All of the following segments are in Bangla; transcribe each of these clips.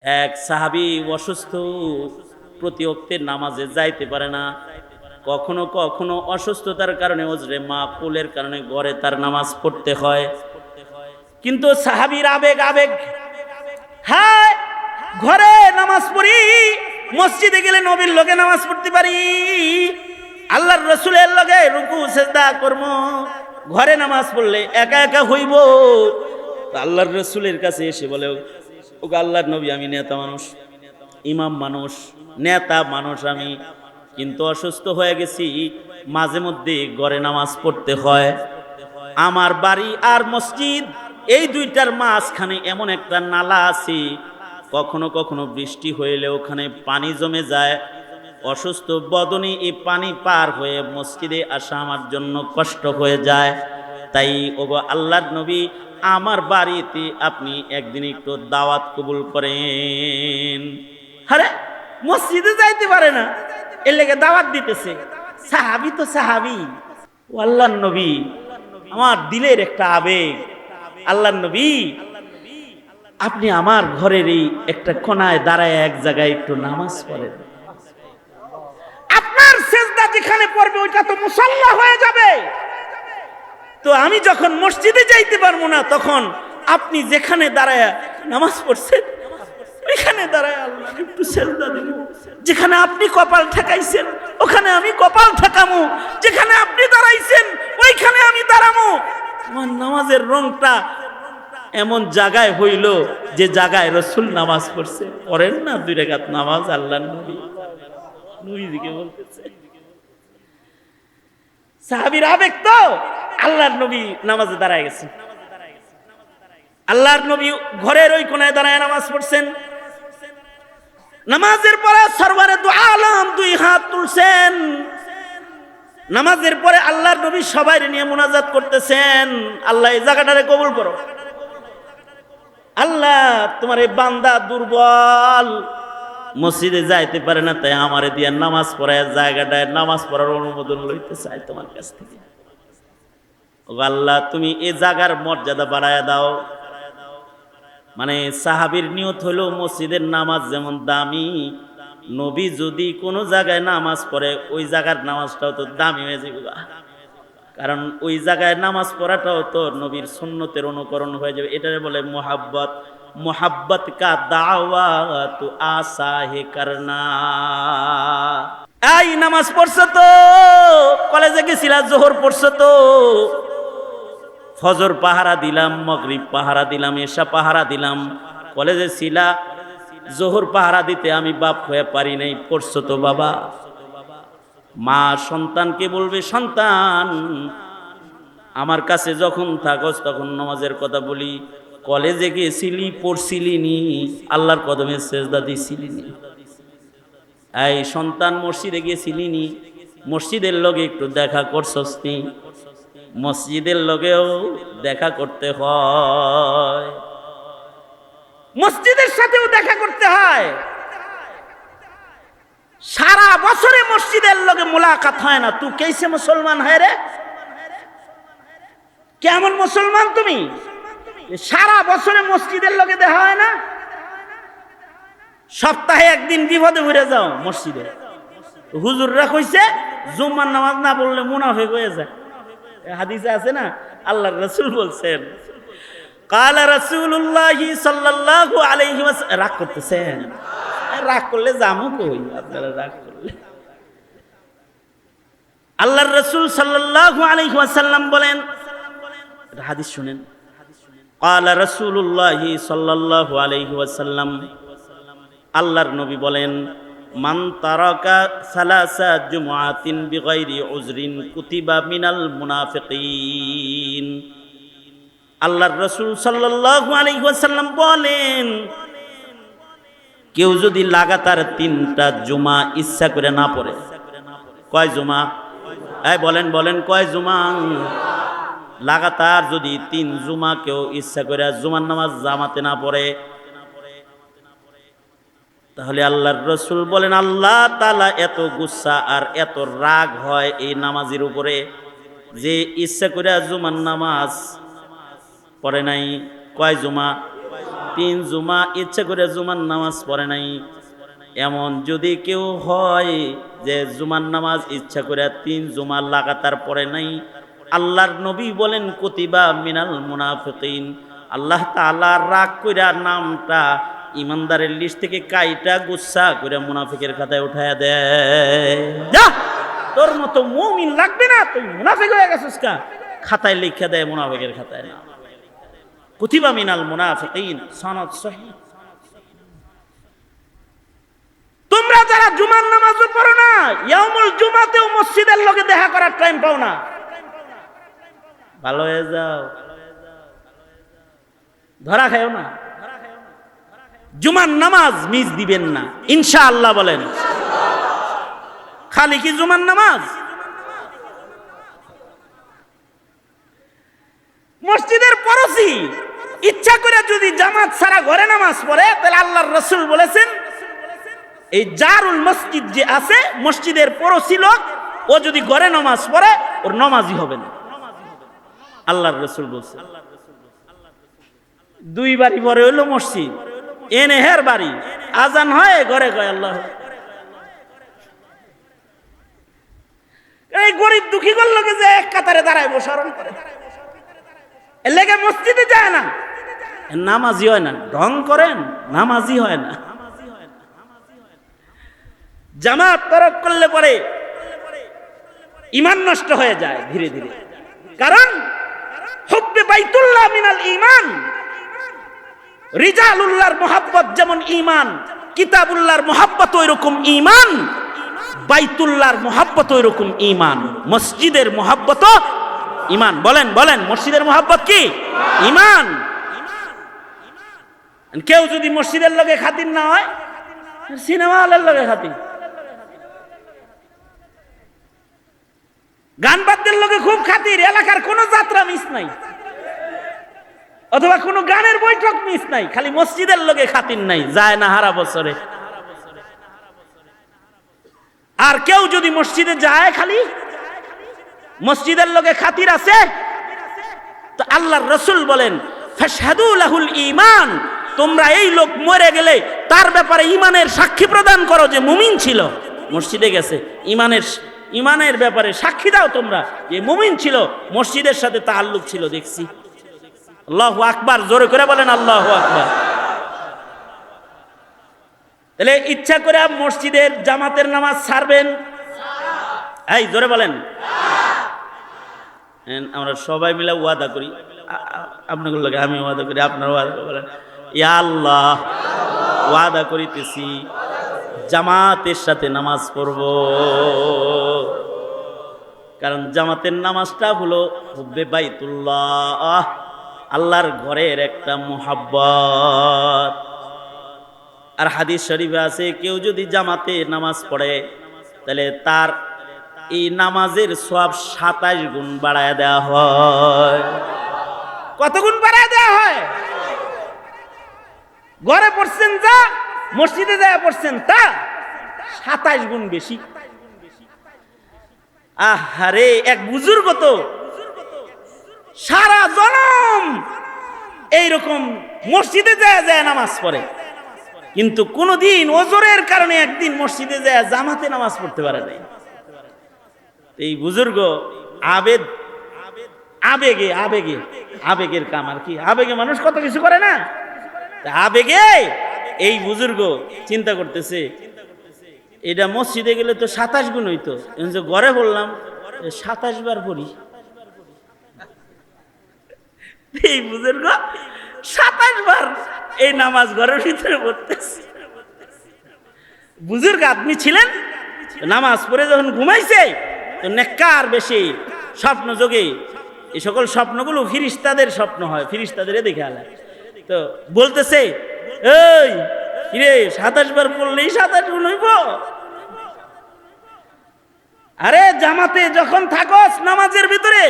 এক সাহাবী অসুস্থ, প্রতি ওয়াক্তে নামাজে যাইতে পারে না। কখনো কখনো অসুস্থতার কারণে ওজরে মাকুলের কারণে ঘরে তার নামাজ পড়তে হয়। কিন্তু সাহাবীর আবেগ, হ্যাঁ ঘরে নামাজ পড়ি, মসজিদে গেলে নবীর লগে নামাজ পড়তে পারি, আল্লাহর রাসূলের লগে রুকু সিজদা করব, ঘরে নামাজ পড়লে একা একা হইব। আল্লাহর রাসূলের কাছে এসে বলে, ও আল্লাহর নবী, আমি নেতা মানুষ, ইমাম মানুষ, নেতা মানুষ আমি, কিন্তু অসুস্থ হয়ে গেছি, মাঝে মধ্যে ঘরে নামাজ পড়তে হয়। আমার বাড়ি আর মসজিদ এই দুইটার মাঝখানে এমন একটা নালা আছে, কখনো কখনো বৃষ্টি হইলে ওখানে পানি জমে যায়। অসুস্থ বদনে এই পানি পার হয়ে মসজিদে আসা আমার জন্য কষ্ট হয়ে যায়। তাই ওগো আল্লাহর নবী, আমার বাড়িতে আপনি একদিন একটু দাওয়াত কবুল করেন। আরে মসজিদে যাইতে পারে না, এর লেগে দাওয়াত দিতেছে। সাহাবী তো সাহাবী, ও আল্লাহর নবী, আমার দিলের একটা আবেগ, আল্লাহর নবী আপনি আমার ঘরের এই একটা কোনায় দাঁড়ায় এক জায়গায় একটু নামাজ পড়েন। আপনার সেজদা যেখানে পড়বে ওইটা তো মুসাল্লা হয়ে যাবে। তো আমি যখন মসজিদে যাইতে পারবো না, তখন আপনি যেখানে দাঁড়ায় নামাজ পড়ছেন ওইখানে দাঁড়ায় আল্লাহ একটু সেজদা দিন। যেখানে আপনি কপাল ঠেকাইছেন ওখানে আমি কপাল ঠেকামু, যেখানে আপনি দাঁড়াইছেন ওইখানে আমি দাঁড়ামু। আমার নামাজের রংটা এমন জায়গায় হইল যে জায়গায় রাসূল নামাজ পড়ছে। পড়েন না 2 রাকাত নামাজ আল্লাহর নবী, নবীজিকে বলতেছে। সাহাবীর আবেগ তো, আল্লাহর নবী নামাজে দাঁড়ায় গেছেন। আল্লাহর নবী ঘরের ওই কোনায় দাঁড়ায় নামাজ পড়ছেন। নামাজের পরে সরওয়ারে দু আলম 2 হাত তুলছেন। নামাজের পরে আল্লাহর নবী সবাই নিয়ে মুনাজাত করতেছেন, আল্লাহ এই জায়গাটারে কবুল করো। আল্লাহ তোমার এই বান্দা দুর্বল, মসজিদে যাইতে পারে না, তাই আমারে দিয়ে নামাজ পড়ায় জায়গাটায় নামাজ পড়ার অনুমোদন লইতে চাই তোমার কাছ থেকে। ও আল্লাহ তুমি এই জায়গার মর্যাদা বাড়ায় দাও। মানে সাহাবীর নিয়ত হলো মসজিদের নামাজ যেমন দামি, নবী যদি কোনো জায়গায় নামাজ পড়ে ওই জায়গার নামাজটাও তো দামি হয়ে যাবে, কারণ ওই জায়গায় নামাজ পড়াটাও তো নবীর সুন্নতের অনুকরণ হয়ে যাবে। এটারে বলে মোহাব্বত। মোহাব্বত কা দাওয়াত আসা হে করনা। এই নামাজ পড়ছো তো, কলেজে গেছিলা, জোহর পড়ছো তো, ফজর পাহারা দিলাম, মাগরিব পাহারা দিলাম, এশা পাহারা দিলাম, কলেজে ছিলা, জোহর পাহারা দিতে আমি বাপ হয়ে পারি নাই, পড়ছো তো বাবা। মা সন্তানকে বলবে, সন্তান আমার কাছে যখন থাকস তখন নামাজের কথা বলি, কলেজে গিয়েছিলি, পড়ছিলি নি, আল্লাহর কদমে সেজদা দিছিলি নি? এই সন্তান মসজিদে গিয়েছিলি নি, মসজিদের লগে একটু দেখা করছস নি? মসজিদের লগেও দেখা করতে হয়, মসজিদের সাথেও দেখা করতে হয়। সারা বছরে মসজিদের লগে মোলাকাত হয় না, তুই কেসে মুসলমান হয় রে? কেমন মুসলমান তুমি? সারা বছরে মসজিদের লগে দেখা হয় না, সপ্তাহে একদিন বিপদে ঘুরে যাও মসজিদে। হুজুররা কইছে জুম্মার নামাজ না পড়লে মুনাফিক হয়ে যায়। হাদিসে আছে না, আল্লাহর রাসূল বলছেন, কালা রাসূলুল্লাহি সাল্লাল্লাহু আলাইহি ওয়াসাল্লাম। রাগ করতেছেন? রাগ করলে জামু কই আপনারা? রাগ করলে আল্লাহর রাসূল সাল্লাল্লাহু আলাইহি ওয়াসাল্লাম বলেন, হাদিস শুনেন, কালা রাসূলুল্লাহি সাল্লাল্লাহু আলাইহি ওয়াসাল্লাম, আল্লাহর নবী বলেন, মান তারাকা সালাসা জুমআতিন বিগাইরি উযরিন কুতিবা মিনাল মুনাফিকিন। আল্লাহর রাসূল সাল্লাল্লাহু আলাইহি ওয়াসাল্লাম বলেন, কেউ যদি লাগাতার 3টা জুমা ইচ্ছা করে না পড়ে, কয় জুমা? এই বলেন বলেন, কয় জুমা? লাগাতার যদি 3 জুমা কেউ ইচ্ছা করে জুমার নামাজ জামাতে না পড়ে, তাহলে আল্লাহর রাসূল বলেন আল্লাহ তাআলা এত গুসা আর এত রাগ হয় এই নামাজের উপরে যে ইচ্ছা করে জুমার নামাজ পড়ে নাই। কয় জুমা? 3 জুমা ইচ্ছা করে জুমার নামাজ পড়ে নাই, এমন যদি কেউ হয় যে জুমার নামাজ ইচ্ছা করে 3 জুমা লাগাতার পড়ে নাই, আল্লাহর নবী বলেন কুতিবা মিনাল মুনাফিকিন, আল্লাহ তাআলা রাগ কইরা নামটা ইমানদারের লিস্ট থেকে কাইটা গুচ্ছা করে মুনাফিকের খাতায় উঠায়া দেয়। যা, তোর মতো মুমিন লাগবে না, তুই মুনাফিক হয়ে গেছিস, কা খাতায় লিখে দেয় মুনাফিকের খাতায় না। কুতিবা মিনাল মুনাফিকিন, সনদ সহিহ। তোমরা যারা জুমার নামাজও পড়ো না, ইয়াউমুল জুমাতেও মসজিদের লোকে দেখা করার টাইম পাও না, ভালো হয়ে যাও, ধরা খাও না। জুমার নামাজ মিস দিবেন না ইনশাআল্লাহ বলেন। খালি কি জুমার নামাজ? মসজিদের পড়োশি ইচ্ছা করে যদি জামাত ছাড়া ঘরে নামাজ পড়ে, তাহলে আল্লাহর রাসূল বলেছেন এই জারুল মসজিদ যে আছে, মসজিদের পড়োশি লোক, ও যদি ঘরে নামাজ পড়ে ওর নামাজই হবে না, আল্লাহর রাসূল বলেছেন। 2 বাড়ি পরে হইলো মসজিদ, এনে হের বাড়ি, আজান হয় ঘরে কয় আল্লাহ। এই গরিব দুঃখী লোকে যে এক কাতারে দাঁড়ায় বসারণ করে, এর লেগে মসজিদে যায় না, নামাজি হয় না। ঢং করেন, নামাজি হয় না। জামাত তরক করলে পরে ঈমান নষ্ট হয়ে যায় ধীরে ধীরে, কারণ হুব্বে বাইতুল্লাহ মিনাল ঈমান। রিজালুল্লাহর মোহাব্বত যেমন ঈমান, কিতাবুল্লাহর মোহাব্বত ওইরকম ঈমান, বাইতুল্লাহর মোহাব্বত ওইরকম ঈমান, মসজিদের মোহাব্বত ঈমান। বলেন বলেন, মসজিদের মোহাব্বত কি? ঈমান। কেউ যদি মসজিদের লগে খাতির না হয়, সিনেমা হলের লগে খাতির, গান বাদ্যের লগে খুব খাতির, এলাকার কোনো যাত্রা মিস নাই, অথবা কোনো গানের বৈঠক মিস নাই, খালি মসজিদের লগে খাতির নাই, যায় না হারা বছরে। আর কেউ যদি মসজিদে যায়, খালি মসজিদের লগে খাতির আছে, তো আল্লাহর রাসূল বলেন ফাশহাদু লাহুল ঈমান, তোমরা এই লোক মরে গেলে তার ব্যাপারে ঈমানের সাক্ষী প্রদান করো যে মুমিন ছিল, মসজিদে গেছে, ঈমানের ব্যাপারে সাক্ষী দাও তোমরা যে মুমিন ছিল, মসজিদের সাথে তাআল্লুক ছিল। দেখছি, আল্লাহু আকবার, জোরে করে বলেন আল্লাহু আকবার। তাহলে ইচ্ছা করে মসজিদের জামাতের নামাজ ছাড়বেন? এই জোরে বলেন। আমরা সবাই মিলে ওয়াদা করি, আপনাদের লগে আমি ওয়াদা করি, আপনারা ওয়াদা বলেন, ইয়া আল্লাহ ওয়াদা করিতেছি জামাতের সাথে নামাজ পড়ব, কারণ জামাতের নামাজটা হলো হুব্বে বাইতুল্লাহ, আল্লাহর ঘরের একটা মুহাব্বত। আর হাদিস শরীফে আছে, কেউ যদি জামাতে নামাজ পড়ে তাহলে তার এই নামাজের সওয়াব 27 গুণ বাড়ায় দেওয়া হয়। কত গুণ বাড়ায় দেওয়া হয়? ঘরে পড়ছেন যা, মসজিদে যায় পড়ছেন তা 27 গুণ বেশি। আহারে, এক বুজুর্গ তো সারা জনম এইরকম মসজিদে যায় যায় নামাজ পড়ে, কিন্তু কোনদিন ওজরের কারণে একদিন মসজিদে যায় জামাতে নামাজ পড়তে পারে নাই। এই বুজুর্গ আবেগের কাম, আর কি আবেগে মানুষ কত কিছু করে না, আবেগে এই বুজুর্গ চিন্তা করতেছে এটা মসজিদে গেলে তো 27 গুণ হইতো, ঘরে বললাম 27 বার পড়ি। এই বুজুর্গ 27 বার এই নামাজ ঘরের ভিতরে পড়তেছে। বুজুর্গ আদমি ছিলেন, নামাজ পড়ে যখন ঘুমাইছে তো নেককার বেশি স্বপ্ন যোগে, এই সকল স্বপ্নগুলো ফিরিস্তাদের স্বপ্ন হয়, ফিরিস্তাদের দেখে আলা, তো বলতেছে এই রে 27 বার পড়লেই 27 গুণ হইব। আরে জামাতে যখন থাকস নামাজের ভিতরে,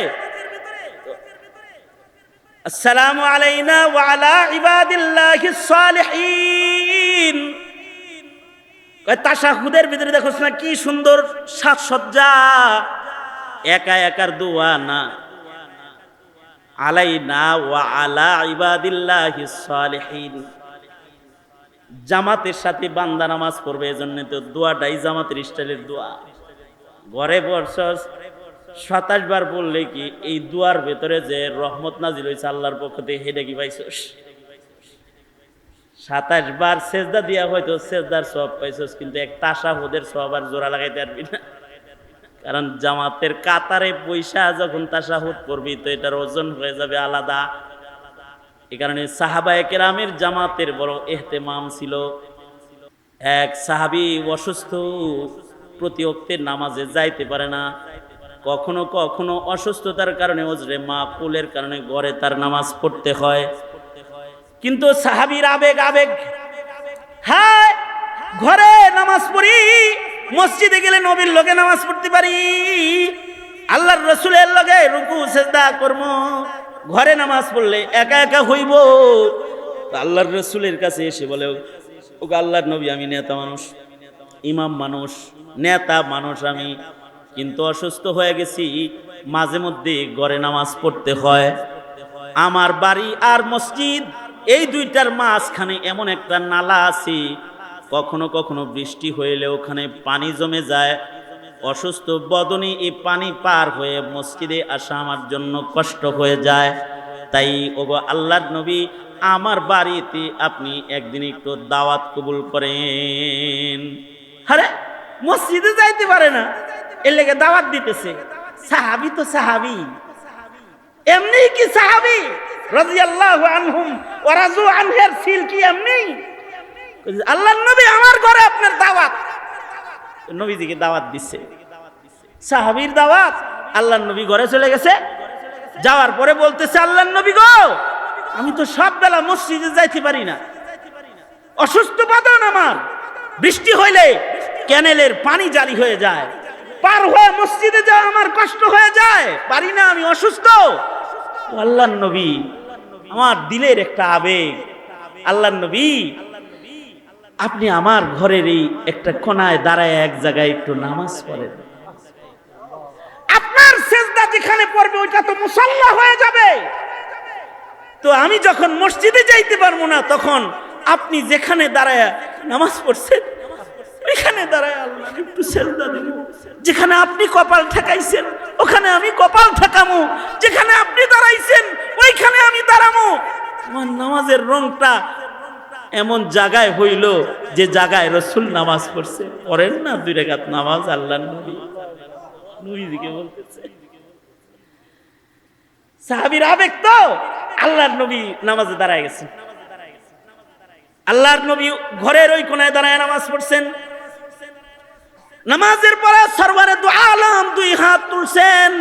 আসসালামু আলাইনা ওয়া আলা ইবাদিল্লাহিস সালিহিন, তাশাহুদের ভিতরে দেখোস না কি সুন্দর সাজসজ্জা, একা একার দোয়া না, আলাইনা ওয়া আলা ইবাদিল্লাহিস সালিহিন, জামাতের সাথে বান্দা নামাজ পড়বে, এজন্য তো দোয়াটাই জামাতের স্টাইলের দোয়া। ঘরে বর্ষস 27 বার বললে কি এই দুয়ার ভেতরে যে রহমত নাজিল হয়েছে আল্লাহর পক্ষ থেকে, হেডে কি পাইছস? 27 বার সেজদা দিয়া হয়তো সেজদার সওয়াব পাইছস, কিন্তু এক তাশাহুদের সওয়াব আর জোড়া লাগাইতে পারবি না। কারণ জামাতের কাতারে পয়সা যখন তাশাহুদ করবি তো এটার ওজন হয়ে যাবে আলাদা। এই কারণে সাহাবায়ে কেরামের জামাতের বড় ইহতেমাম ছিল। এক সাহাবী অসুস্থ, প্রতি ওয়াক্তের নামাজে যাইতে পারে না। কখনো কখনো অসুস্থতার কারণে ওজরে মাকুলের কারণে ঘরে তার নামাজ পড়তে হয়। কিন্তু সাহাবীর আবেগ, হ্যাঁ ঘরে নামাজ পড়ি, মসজিদে গেলে নবীর লগে নামাজ পড়তে পারি, আল্লাহর রাসূলের লগে রুকু সিজদা করব, ঘরে নামাজ পড়লে একা একা হইব। আল্লাহর রাসূলের কাছে এসে বলে, ও আল্লাহর নবী, আমি নেতা মানুষ, ইমাম মানুষ, নেতা মানুষ আমি, কিন্তু অসুস্থ হয়ে গেছি, মাঝে মধ্যে ঘরে নামাজ পড়তে হয়। আমার বাড়ি আর মসজিদ এই দুইটার মাঝখানে এমন একটা নালা আছে, কখনো কখনো বৃষ্টি হইলে ওখানে পানি জমে যায়। অসুস্থ বদনে এই পানি পার হয়ে মসজিদে আসা আমার জন্য কষ্ট হয়ে যায়। তাই ওগো আল্লাহর নবী, আমার বাড়িতে আপনি একদিন একটু দাওয়াত কবুল করেন। আরে মসজিদে যাইতে পারে না, এর লেগে দাওয়াত দিতেছে। সাহাবী তো সাহাবী, এমনি কি সাহাবী রাদিয়াল্লাহু আনহুম ওয়া রাযু আনহুর সিল কি এমনি? আল্লাহর নবী, আমার ঘরে আপনার দাওয়াত। নবীজিকে দাওয়াত দিচ্ছে, সাহাবীর দাওয়াত। আল্লাহর নবী ঘরে চলে গেছে, যাওয়ার পরে বলতেছে, আল্লাহর নবী গো, আমি তো সব বেলা মসজিদে যাইতে পারি না, অসুস্থ বাদন আমার, বৃষ্টি হইলে ক্যানেলের পানি জারি হয়ে যায়, পার হয়ে মসজিদে যাওয়া আমার কষ্ট হয়ে যায়, পারি না, আমি অসুস্থ। আল্লাহর নবী, আমার দিলের একটা আবেগ, আল্লাহর নবী আপনি আমার ঘরের এই একটা কোনায় দাঁড়ায় এক জায়গায় একটু নামাজ পড়েন, আপনার সেজদা যেখানে পড়বে ওইটা তো মুসাল্লা হয়ে যাবে। তো আমি যখন মসজিদে যাইতে পারবো না, তখন আপনি যেখানে দাঁড়ায় নামাজ পড়ছেন ওইখানে দাঁড়ায় আল্লাহ একটু সেজদা দিব। যেখানে আপনি কপাল ঠেকাইছেন ওখানে আমি কপাল ঠেকামু, যেখানে আপনি দাঁড়াইছেন ওইখানে আমি দাঁড়ামু। আমার নামাজের রংটা এমন জায়গায় হইল যে জায়গায় রাসূল নামাজ পড়ছে। পড়েন না 2 রাকাত নামাজ আল্লাহর নবী, নবীজিকে বলতেছে। সাহাবীর আবেগ তো, আল্লাহর নবী নামাজে দাঁড়ায় গেছেন। আল্লাহর নবী ঘরের ওই কোনায় দাঁড়ায় নামাজ পড়ছেন। নামাজের পরে সরওয়ারে দু আলম 2 হাত তুলছেন।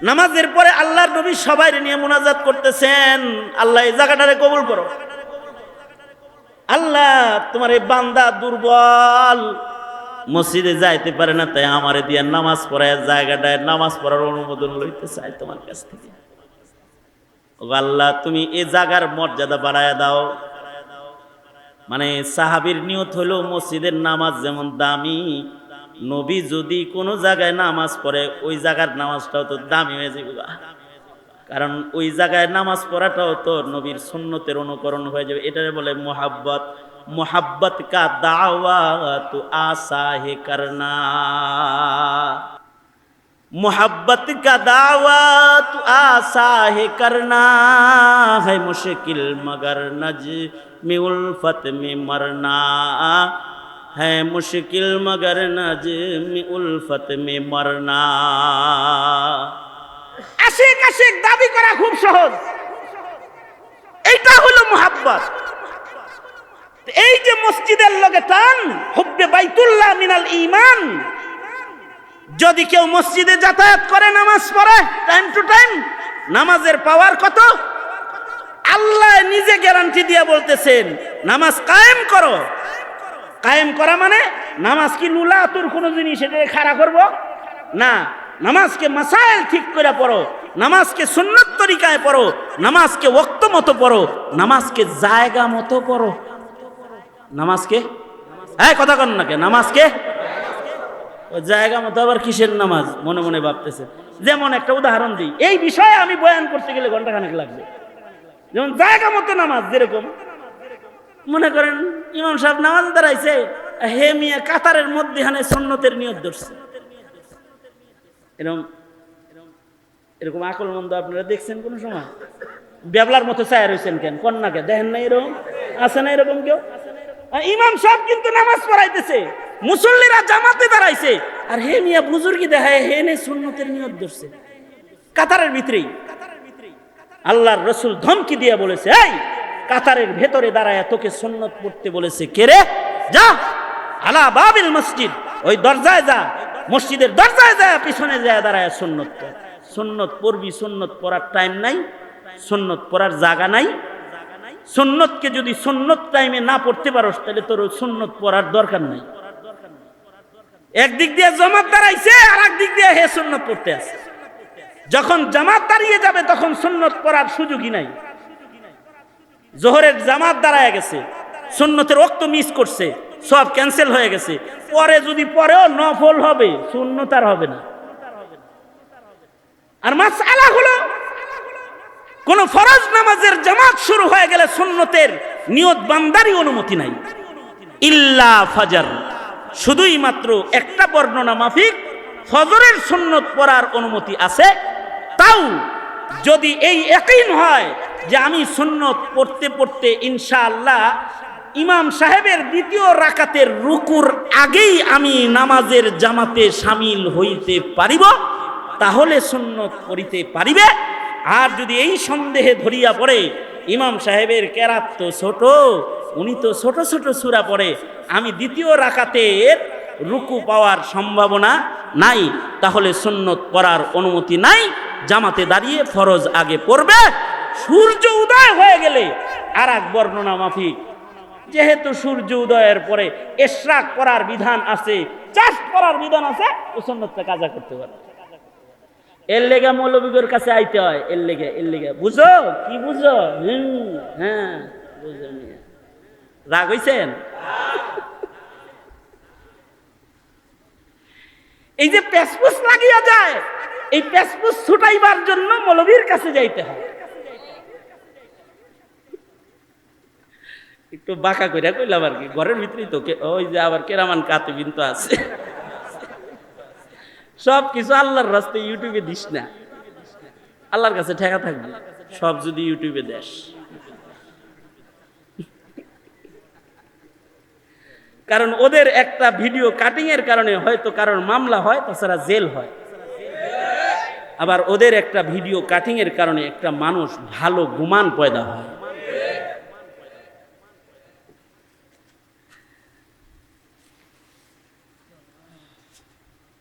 নামাজের পরে আল্লাহর নবী সবাই নিয়ে মুনাজাত করতেছেন, আল্লাহ এই জায়গাটারে কবুল করো। আল্লাহ, তোমার এই বান্দা দুর্বল, মসজিদে যাইতে পারে না, তাই আমারে দিয়ে নামাজ পড়ায় জায়গাটায় নামাজ পড়ার অনুমোদন লইতে চাই তোমার কাছ থেকে। ও আল্লাহ, তুমি এই জায়গার মর্যাদা বাড়ায় দাও। মানে সাহাবীর নিয়ত হলো মসজিদের নামাজ যেমন দামি, নবী যদি কোনো জায়গায় নামাজ পড়ে ওই জায়গার নামাজটাও তো দামি হয়ে যাবে, কারণ ওই জায়গায় নামাজ পড়াটাও তো নবীর সুন্নতের অনুকরণ হয়ে যাবে। এটারে বলে মোহাব্বত। मोहब्बत का दावा तो आसा है करना, मोहब्बत का दावा तो आसा है करना, है मुश्किल मगर नज़्म उल्फत में मरना, है मुश्किल मगर नज़्म उल्फत में मरना। आशिक आशिक दाबी करा खूब सहज, এইটা হলো মোহাব্বত। এই যে মসজিদের লগে টান, হুব্বে বাইতুল্লাহ মিনাল ঈমান। যদি কেউ মসজিদে যাতায়াত করে নামাজ পড়ে টাইম টু টাইম, নামাজের পাওয়ার কত আল্লাহ নিজে গ্যারান্টি দিয়ে বলতেছেন, নামাজ কায়েম করো। কায়েম করা মানে নামাজ কি নুলাতুর কোনো জিনিস এটা খাড়া করব না, নামাজকে মাসাইল ঠিক করে পড়ো, নামাজকে সুন্নত তরিকায় পড়ো, নামাজকে ওয়াক্ত মতো পড়ো, নামাজকে জায়গা মতো পড়ো। নামাজকে কথা কন না কে, নামাজকে জায়গা মতো আবার কিসের নামাজ মনে মনে ভাবতেছে। যেমন একটা উদাহরণ দিই, এই বিষয়ে আমি বয়ান করতে গেলে ঘন্টাখানেক লাগবে। যেমন জায়গা মতো নামাজ, যেরকম মনে করেন ইমাম সাহেব নামাজ দাঁড়াইছে, হে মিয়া কাতারের মধ্যখানে সুন্নতের নিয়ত ধরছে। এরকম এরকম আকল মন্দ আপনারা দেখছেন কোন সময়? বেবলার মতো চায় রয়েছেন কেন? কন্যাকে দেখেন না এরকম আছে না? এরকম কেউ? ইমাম সাহেব কিন্তু নামাজ পড়াইতেছে, মুসল্লিরা জামাতে দাঁড়াইছে, আর হে মিয়া বুজুর্গি দেখায় হে নে সুন্নতের নিয়ত ধরছে কাতারের ভিতরেই। আল্লাহর রসুল ধমকি দিয়ে বলেছে, এই কাতারের ভেতরে দাঁড়ায় তোকে সুন্নত পড়তে বলেছে কে রে? যা আলা বাবিল মসজিদ, ওই দরজায় যা, মসজিদের দরজায় যায় পিছনে যায় দাঁড়ায় সুন্নত পড়। সুন্নত পড়বি, সুন্নত পড়ার টাইম নাই, সুন্নত পড়ার জায়গা নাই। সুন্নতকে যদি সুন্নত টাইমে না পড়তে পারোস তাহলে তোর সুন্নত পড়ার দরকার নাই। একদিক দিয়ে জামাত দাঁড়াইছে, আর একদিক দিয়ে হে সুন্নত পড়তে আছে। যখন জামাত দাঁড়িয়ে যাবে তখন সুন্নত পড়ার সুযোগই নাই। জোহরের জামাত দাঁড়ায় গেছে, সুন্নতের ওয়াক্ত মিস করছে, সব ক্যান্সেল হয়ে গেছে। পরে যদি পরেও নফল হবে, সুন্নত আর হবে না। আর মাসআলা হলো কোন ফরজ নামাজের জামাত শুরু হয়ে গেলে সুন্নতের নিয়ত বান্দারই অনুমতি নাই, ইল্লা ফাজর। শুধুই মাত্র একটা বর্ণনা মাফিক ফজরের সুন্নত পড়ার অনুমতি আছে। তাও যদি এই ইয়াকিন হয় যে আমি সুন্নত পড়তে পড়তে ইনশাআল্লাহ ইমাম সাহেবের দ্বিতীয় রাকাতের রুকুর আগেই আমি নামাজের জামাতে শামিল হইতে পারিব, তাহলে সুন্নত পড়িতে পারিবে। আর যদি এই সন্দেহে ধরিয়া পড়ে ইমাম সাহেবের কেরাত তো ছোট, উনি তো ছোট ছোট সূরা পড়ে, আমি দ্বিতীয় রাকাতের রুকু পাওয়ার সম্ভাবনা নাই, তাহলে সুন্নত পড়ার অনুমতি নাই। জামাতে দাঁড়িয়ে ফরজ আগে পড়বে। সূর্য উদয় হয়ে গেলে আর এক বর্ণনা মাফিক, যেহেতু সূর্য উদয়ের পরে ইশরাক করার বিধান আছে, চাষ করার বিধান আছে, ও সুন্নতটা কাজা করতে পারে। এর লেগে মৌলবীদের কাছে আইতে হয়, এর লেগে বুঝো কি বুঝো? হ্যাঁ বুঝো। রাগ হইছেন? এই যে পেসপুস লাগিয়া যায়, এই পেসপুস ছুটাইবার জন্য মৌলবীর কাছে যাইতে হয়। একটু বাঁকা কইরা কইলাম আর কি, ঘরের ভিতরেই তো ওই যে আবার কেরামান কাতিবিন তো আছে। সব কিছু আল্লাহর রাস্তায় ইউটিউবে দিস না, আল্লাহর কাছে ঠেকা থাকবে সব যদি ইউটিউবে দেশ। কারণ ওদের একটা ভিডিও কাটিং এর কারণে হয়তো কারণ মামলা হয়, তাছাড়া জেল হয়। আবার ওদের একটা ভিডিও কাটিং এর কারণে একটা মানুষ ভালো গুমান পয়দা হয়।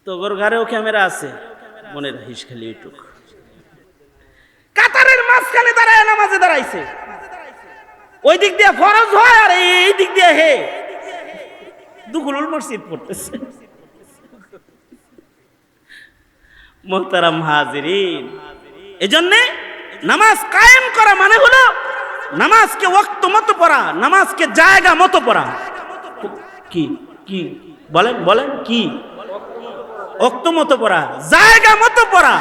তো ওর ঘরেও ক্যামেরা আছে, মনে রাখিস খালি এইটুক। কাতারের মাঝখানে দাঁড়ায় নামাজে দাঁড়াইছে, ওই দিক দিয়ে ফরজ হয় আর এই দিক দিয়ে হে দুগুলুল মসজিদ পড়তেছে। মুহতারাম হাজিরিন, এজন্য নামাজ কায়েম করা মানে হলো নামাজকে ওয়াক্ত মতো পড়া, নামাজকে জায়গা মতো পড়া। কি কি বলেন বলেন কি? ওয়াক্ত মতো পড়া, জায়গা মতো পড়া।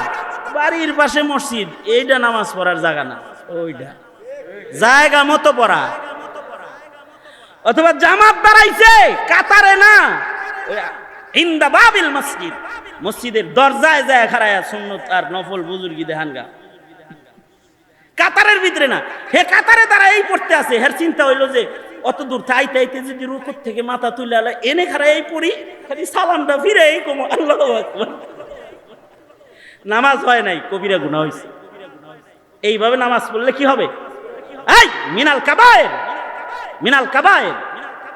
বাড়ির পাশে মসজিদ, এইটা নামাজ পড়ার জায়গা না, ওইটা জায়গা মতো পড়া। অথবা জামাত দাঁড়াইছে কাতারে না, ইনদা বাবিল মসজিদ, মসজিদের দরজায় যায় খাড়ায়া সুন্নত আর নফল বুজুর্গি দেহানগা। কাতারের ভিতরে না, হে কাতারে দাঁড়াই পড়তে আছে, হের চিন্তা হইলো যে অত দূর তাইতে আইতে যদি রুকুর থেকে মাথা তুলে আলা এনে খাড়াই পড়ি, খালি সালামটা ফিরে এই কম আল্লাহু আকবার। নামাজ হয় নাই, কবিরা গুনাহ হইছে। এইভাবে নামাজ পড়লে কি হবে? এই মিনাল কাবায়ের, মিনাল কাবায়ের,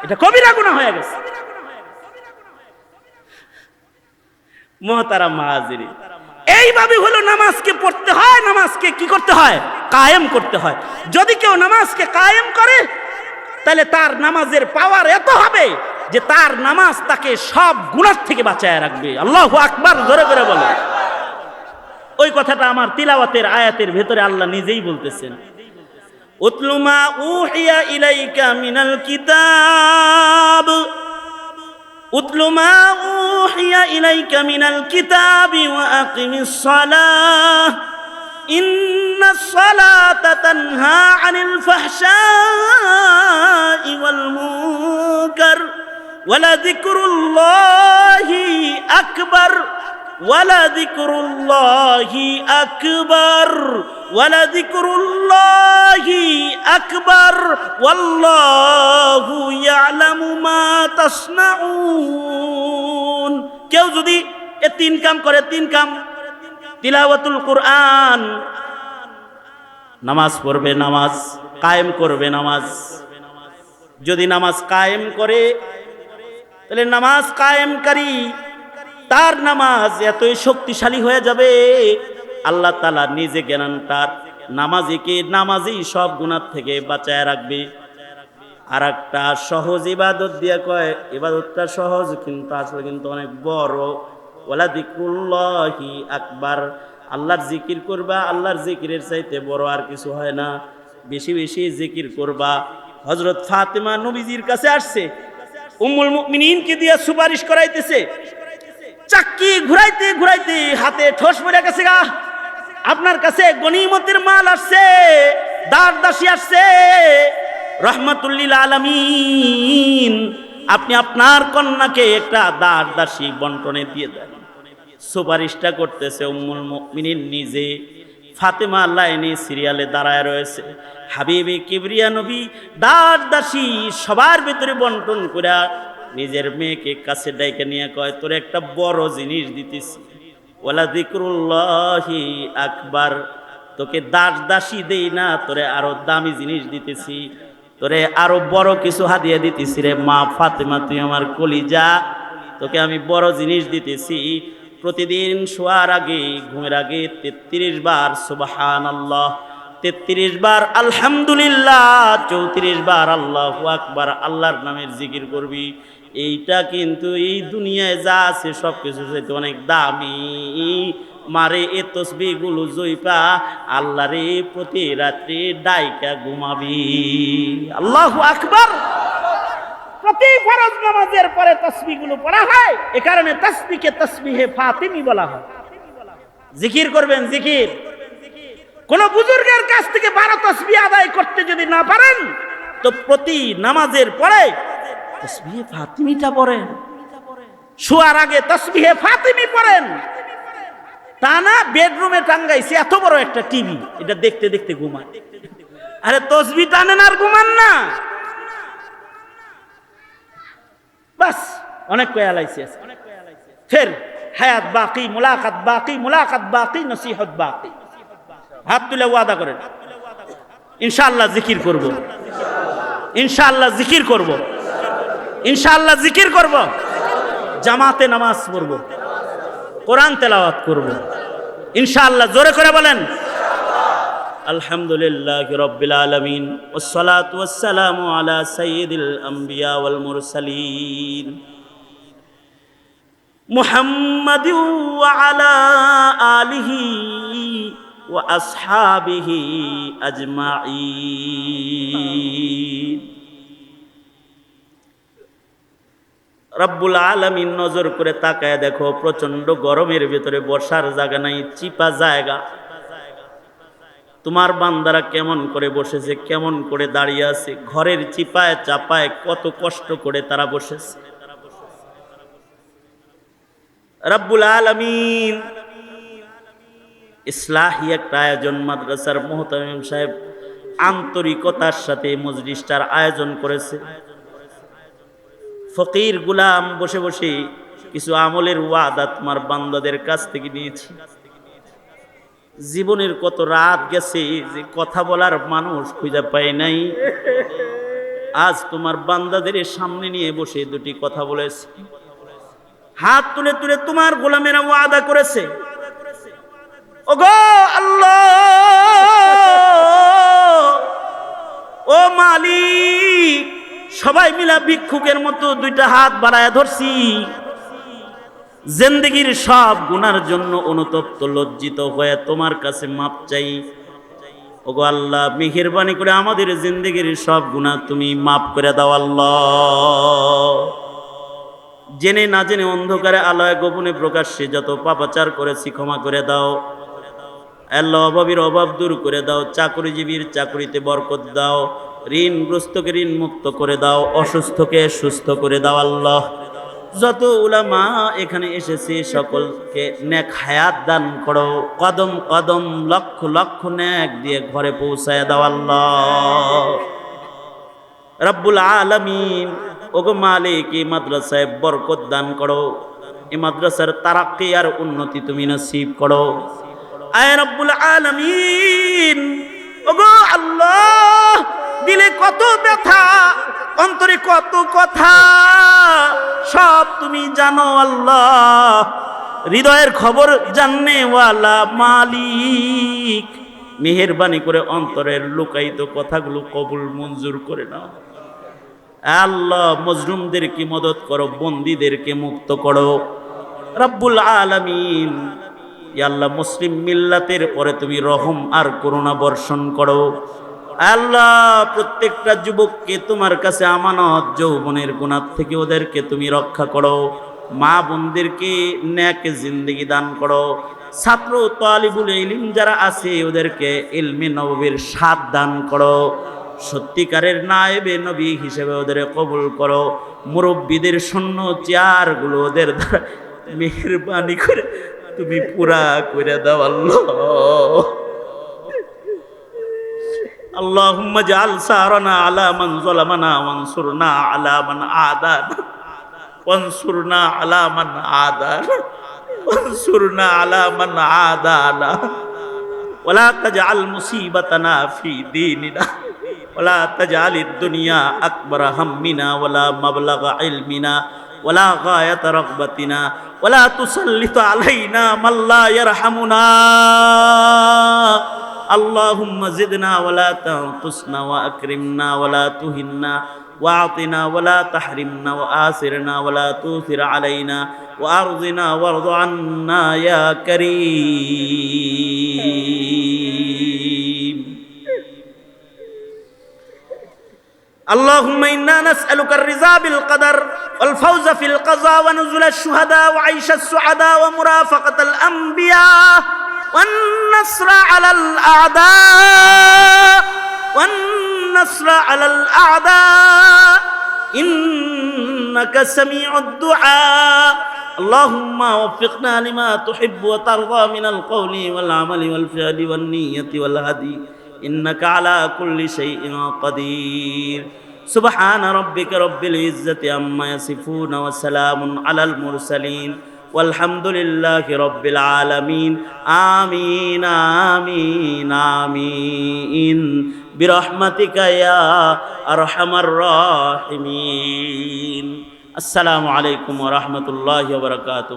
এটা কবিরা গুনাহ হয়ে গেছে। মুহতারাম হাজিরিন, এইভাবে হলো নামাজকে পড়তে হয়, নামাজকে কি করতে হয়? কায়েম করতে হয়। যদি কেউ নামাজকে কায়েম করে তাহলে তার নামাজের পাওয়ার এত হবে যে তার নামাজ তাকে সব গুনাহ থেকে বাঁচায় রাখবে। আল্লাহু আকবার, জোরে করে বলে। ওই কথাটা আমার তিলাওয়াতের আয়াতের ভেতরে আল্লাহ নিজেই বলতেছেন, উতলু মা উহিয়া ইলাইকা মিনাল কিতাব, উতলু মা উহিয়া ইলাইকা মিনাল কিতাবি ওয়া আকিমিস সালাহ, ইন্নাস সালাতা তানহা আনিল ফাহশাই ওয়াল মুনকার ওয়ালা যিকরুল্লাহি আকবার ওয়ালাযিকরুল্লাহি আকবার ওয়ালাযিকরুল্লাহি আকবার ওয়াল্লাহু ইয়ালামু মা তাসনাউন। কেউ যদি এ তিন কাম করে, তিন কাম, তিলাওয়াতুল কুরআন, নামাজ পড়বে, নামাজ কায়েম করবে, নামাজ যদি নামাজ কায়েম করে তাহলে নামাজ কায়েমকারী তার নামাজ এতই শক্তিশালী হয়ে যাবে, আল্লাহ তাআলা নিজে জ্ঞান তার নামাজিকে নামাজি সব গুনাহ থেকে বাঁচায় রাখবে। আর একটা সহজ ইবাদত দিয়া কয়, ইবাদতটা সহজ কিন্তু আসলে কিন্তু অনেক বড়। ওয়ালা যিকরুল্লাহি আকবার, আল্লাহর জিকির করবা, আল্লাহর জিকিরের চাইতে বড় আর কিছু হয় না। বেশি বেশি জিকির করবা। হযরত ফাতেমা নবীজির কাছে আসছে, উম্মুল মুমিনিনকে দিয়া সুপারিশ করাইতেছে, চাক্কি ঘুরাইতে ঘুরাইতে হাতে ঠোস পড়ে গেছে গা, আপনার কাছে গনিমতের মাল আসছে, দাস দাসী আসছে, রহমাতুল লিল আলামিন, আপনি আপনার কন্যাকে একটা দাস দাসী বন্টনে দিয়ে দেন। সুপারিশটা করতেছে উম্মুল মুমিনিন নিজে। ফাতেমা লাইনে সিরিয়ালে দাঁড়ায় রয়েছে, হাবিবে কিবরিয়া নবী দাস দাসী সবার ভিতরে বন্টন করে নিজের মেয়েকে কাছে ডাইকে নিয়ে কয়, তোরে একটা বড় জিনিস দিতেছি, ওয়ালা যিকরুল্লাহি আকবার, তোকে দাস দাসী দেই না, তোরে আরো দামি জিনিস দিতেছি, তোরে আরো বড় কিছু হাদিয়া দিতেছি রে মা ফাতেমা, তুই আমার কলিজা, তোকে আমি বড় জিনিস দিতেছি। প্রতিদিন শোয়ার আগে, ঘুমের আগে 33 বার সুবহানাল্লাহ, 33 বার আলহামদুলিল্লাহ, 34 বার আল্লাহু আকবার, আল্লাহর নামের জিকির করবি। এইটা কিন্তু এই দুনিয়ায় যা আছে সব কিছু চাইতে অনেক দামি। মারে এ তসবিহগুলো জইপা আল্লাহরে প্রতি রাত্রি ডাইকা ঘুমাবি। আল্লাহু আকবার। প্রতি ফরজ নামাজের পরে তাসবিহগুলো পড়া হয়, এ কারণে তাসবিহকে তাসবিহে ফাতিমি বলা হয়। জিকির করবেন, জিকির। কোন বুজুর্গের কাছ থেকে 12 তাসবিহ আদায় করতে যদি না পারেন তো প্রতি নামাজের পরে তাসবিহে ফাতিমিটা পড়েন, শোয়ার আগে তাসবিহে ফাতিমি পড়েন। তা না বেডরুমে টাঙ্গাইছে এত বড় একটা টিভি, এটা দেখতে দেখতে ঘুমান। আরে তাসবিহ টানেন আর ঘুমান না, বাস অনেক কয়ালাইছে। ফের হায়াত বাকি, মুলাকাত বাকি, মুলাকাত বাকি, নসিহত বাকি। হাত তুলে ওয়াদা করেন, ইনশাআল্লাহ জিকির করব, ইনশাআল্লাহ জিকির করব, ইনশাআল্লাহ জিকির করব, জামাতে নামাজ পড়ব, কোরআন তেলাওয়াত করব ইনশাআল্লাহ। জোরে করে বলেন আলহামদুলিল্লাহি রাব্বিল আলামিন, ওয়াসসালাতু ওয়াসসালামু আলা সাইয়্যিদিল আম্বিয়া ওয়াল মুরসালিন মুহাম্মাদিন ওয়া আলা আলিহি ওয়া আসহাবিহি আজমাইন। রব্বুল আলামিন নজর করে তাকায় দেখো, প্রচন্ড গরমের ভিতরে বসার জায়গা নাই, চিপা জায়গা। তোমার বান্দারা কেমন করে বসেছে, কেমন করে দাঁড়িয়ে আছে, ঘরের চিপায় চাপায় কত কষ্ট করে তারা বসেছে। রব্বুল আলামিন ইসলাহি একটা আয়োজন, মাদ্রাসার মুহতামিম সাহেব আন্তরিকতার সাথে মজলিসটার আয়োজন করেছে। ফকির গুলাম বসে বসে কিছু আমলের ওয়াদা তোমার বান্দাদের কাছ থেকে নিয়েছি। জীবনের কত রাত গেছে যে কথা বলার মানুষ খুঁজে পাই নাই, আজ তোমার বান্দাদের সামনে নিয়ে বসে দুটি কথা বলেছে। হাত তুলে তুলে তোমার গোলামেরা ওয়াদা করেছে, ওগো আল্লাহ, ও মালিক, সবাই মিলা ভিক্ষুকের মতো দুইটা হাত বাড়ায় ধরছি, জিন্দেগীর সব গুনার জন্য অনুতপ্ত লজ্জিত হয়ে তোমার কাছে মাপ চাই। ওগো আল্লাহ, মেহেরবানি করে আমাদের জিন্দেগীর সব গুনাহ তুমি মাফ করে দাও আল্লাহ। জেনে না জেনে অন্ধকারে আলোয় গোপনে প্রকাশ্যে যত পাপাচার করেছি ক্ষমা করে দাও। আল্লাহ অভাবীর অভাব দূর করে দাও, চাকরিজীবীর চাকরিতে বরকত দাও, ঋণগ্রস্তকে ঋণ মুক্ত করে দাও, অসুস্থকে সুস্থ করে দাও। আল্লাহ যত উলামা এখানে এসেছে সকলকে নেক হায়াত দান করো, কদম কদম লক্ষ লক্ষ নেক দিয়ে ঘরে পৌঁছায় দাও। আল্লাহ রব্বুল আলামিন, ওগো মালিক, এই মাদ্রাসায় বরকত দান করো, এই মাদ্রাসার তারাক্কি আর উন্নতি তুমি নসিব করো। আয় রব্বুল আলামিন, ওগো আল্লাহ, দিলে কত ব্যথা, অন্তরে কত কথা, সব তুমি জানো আল্লাহ। হৃদয়ের খবর জাননেওয়ালা মালিক, মেহেরবানি করে অন্তরের লুকায়িত কথাগুলো কবুল মঞ্জুর করে নাও। আল্লাহ মজলুমদেরকে মদত করো, বন্দীদেরকে মুক্ত করো রব্বুল আলামিন। ইয়া আল্লাহ, মুসলিম মিল্লাতের পরে তুমি রহম আর করুণা বর্ষণ করো। আল্লাহ প্রত্যেকটা যুবককে তোমার কাছে আমানত, যৌবনের গুনাহ থেকে ওদেরকে তুমি রক্ষা করো। মা বোনদেরকে নেক জিন্দেগি দান করো। ছাত্র তালিবুল ইলম যারা আছে ওদেরকে ইলমে নববীর স্বাদ দান করো। সত্যিকারের নায়েবে নবী হিসেবে ওদের কবুল করো। মুরব্বীদের শূন্য চেয়ারগুলো ওদের দ্বারা মেহেরবানি করে তুমি পুরা করে দাও। আল্লাহ আল্লাহুম্মা জাআল সারানা আলা মান যালামানা ওয়ানসুরনা আলা মান আদানা ওয়ানসুরনা আলা মান আদানা ওয়ানসুরনা আলা মান আদানা ওয়ালা তাজআল মুসিবাতানা ফি দীনিনা ওয়ালা তাজআলিদ দুনিয়া আকবারা হাম্মিনা ওয়ালা মাবলাগা ইলমিনা ওয়ালা গায়াতা রাগবাতিনা ওয়ালা তুসাল্লিত আলাইনা মান লা ইয়ারহামুনা। আল্লাহুম্মা জিদনা ওয়ালা তানকুসনা ওয়া আকরিমনা ওয়ালা তুহিন্না ওয়া আতিনা ওয়ালা তাহরিমনা ওয়া আসিরনা ওয়ালা তুসির আলাইনা ওয়া আরজিনা ওয়ারদ আন্না ইয়া কারীম। اللهم إنا نسألك الرضا بالقدر والفوز في القضاء ونزل الشهداء وعيش السعداء ومرافقة الأنبياء والنصر على الأعداء والنصر على الأعداء إنك سميع الدعاء. اللهم وفقنا لما تحب وترضى من القول والعمل والفعل والنية والهدي إنك على كل شيء قدير. سبحان ربك رب العزة عما يصفون وسلام على المرسلين والحمد لله رب العالمين. آمين آمين آمين برحمتك يا أرحم الراحمين. السلام عليكم ورحمة الله وبركاته.